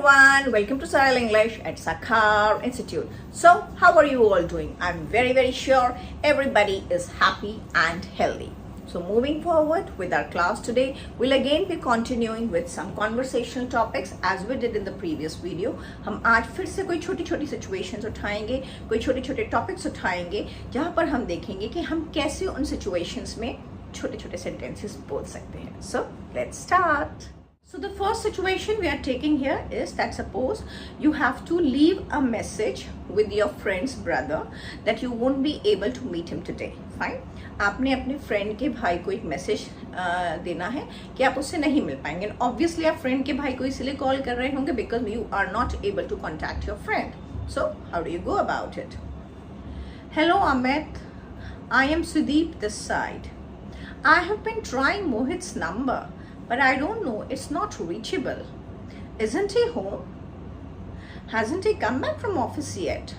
everyone, welcome to Saral English at Sakhar Institute. So how are you all doing? I'm very sure everybody is happy and healthy. So moving forward with our class today, we'll again be continuing with some conversational topics as we did in the previous video. हम आज फिर से कोई छोटी situations उठाएंगे, कोई छोटे topics उठाएंगे जहाँ पर हम देखेंगे कि हम कैसे उन situations में छोटे sentences बोल सकते हैं. So let's start. So the first situation we are taking here is that suppose you have to leave a message with your friend's brother that you won't be able to meet him today. Fine. आपने अपने friend के भाई को एक message देना है कि आप उससे नहीं मिल पाएंगे. And obviously आप फ्रेंड के भाई को इसलिए कॉल कर रहे होंगे because you are not able to contact your friend. So how do you go about it? Hello Amit, I am Sudeep this side. I have been trying Mohit's number, but I don't know, it's not reachable. Isn't he home? Hasn't he come back from office yet?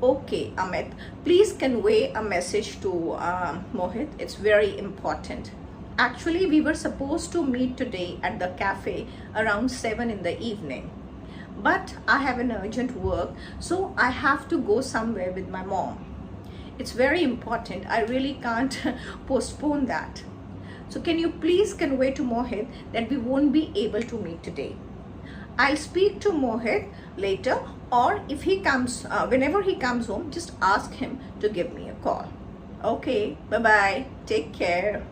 Okay, Amit, please convey a message to Mohit. It's very important. Actually, we were supposed to meet today at the cafe around 7 in the evening. But I have an urgent work, so I have to go somewhere with my mom. It's very important. I really can't postpone that. So can you please convey to Mohit that we won't be able to meet today? I'll speak to Mohit later, or if he comes, whenever he comes home, just ask him to give me a call. Okay, bye-bye. Take care.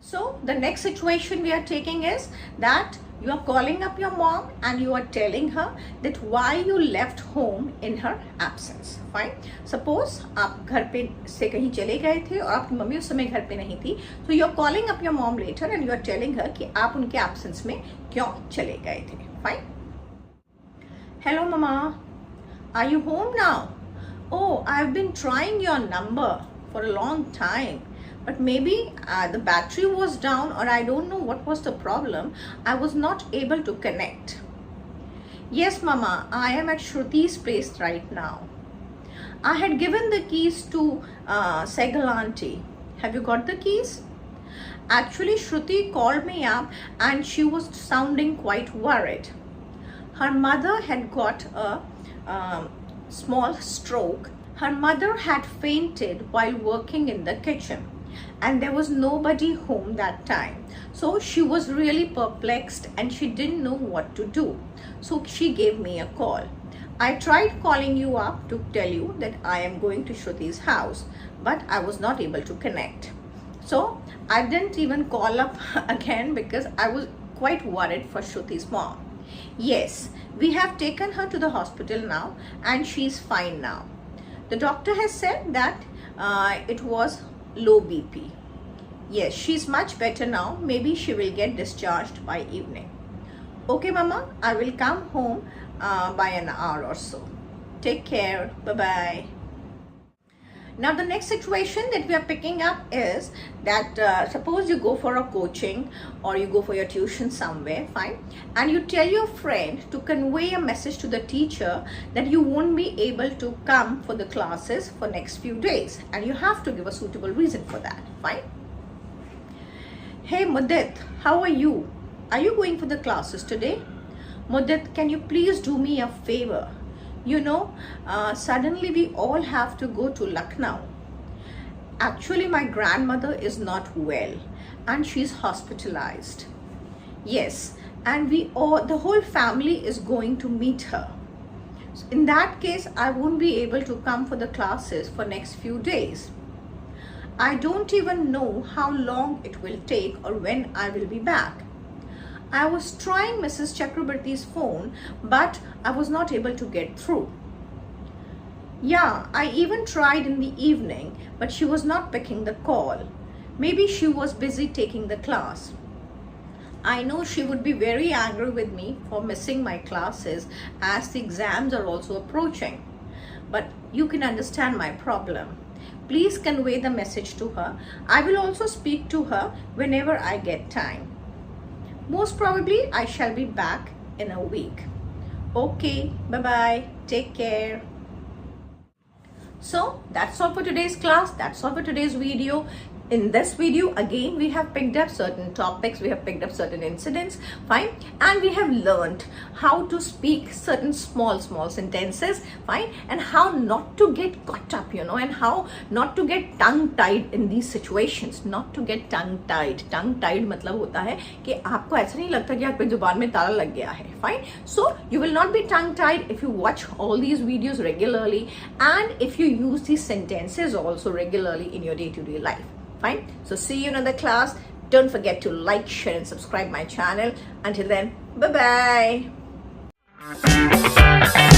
So the next situation we are taking is that you are calling up your mom and you are telling her that why you left home in her absence. Fine. Suppose आप घर पे से कहीं चले गए थे और आपकी मम्मी उस समय घर पे नहीं थी. So you are calling up your mom later and you are telling her कि आप उनके absence में क्यों चले गए थे. Fine. Hello mama, are you home now? Oh, I've been trying your number for a long time. But maybe the battery was down or I don't know what was the problem. I was not able to connect. Yes, Mama, I am at Shruti's place right now. I had given the keys to Segal auntie. Have you got the keys? Actually, Shruti called me up and she was sounding quite worried. Her mother had got a small stroke. Her mother had fainted while working in the kitchen. And there was nobody home that time. So she was really perplexed and she didn't know what to do. So she gave me a call. I tried calling you up to tell you that I am going to Shruti's house, but I was not able to connect. So I didn't even call up again because I was quite worried for Shruti's mom. Yes, we have taken her to the hospital now and she's fine now. The doctor has said that it was low BP. Yes, she's much better now. Maybe she will get discharged by evening. Okay, Mama, I will come home by an hour or so. Take care. Bye-bye. Now, the next situation that we are picking up is that suppose you go for a coaching or you go for your tuition somewhere, fine, and you tell your friend to convey a message to the teacher that you won't be able to come for the classes for next few days, and you have to give a suitable reason for that, fine. Hey Mudit, how are you? Are you going for the classes today? Mudit, can you please do me a favor? You know, suddenly we all have to go to Lucknow. Actually, my grandmother is not well and she's hospitalized. Yes, and the whole family is going to meet her. So in that case, I won't be able to come for the classes for next few days. I don't even know how long it will take or when I will be back. I was trying Mrs. Chakrabarti's phone, but I was not able to get through. Yeah, I even tried in the evening, but she was not picking the call. Maybe she was busy taking the class. I know she would be very angry with me for missing my classes as the exams are also approaching. But you can understand my problem. Please convey the message to her. I will also speak to her whenever I get time. Most probably, I shall be back in a week. Okay, bye-bye. Take care. So, that's all for today's class. That's all for today's video. in this video, again, we have picked up certain topics, we have picked up certain incidents, fine, and we have learned how to speak certain small sentences, fine, and how not to get caught up, and how not to get tongue tied in these situations. Not to get tongue tied मतलब होता है कि आपको ऐसा नहीं लगता कि आपके जुबान में ताला लग गया है, fine. So you will not be tongue tied if you watch all these videos regularly and if you use these sentences also regularly in your day-to-day life. Fine. So see you in another class. Don't forget to like, share, and subscribe my channel. Until then, bye bye.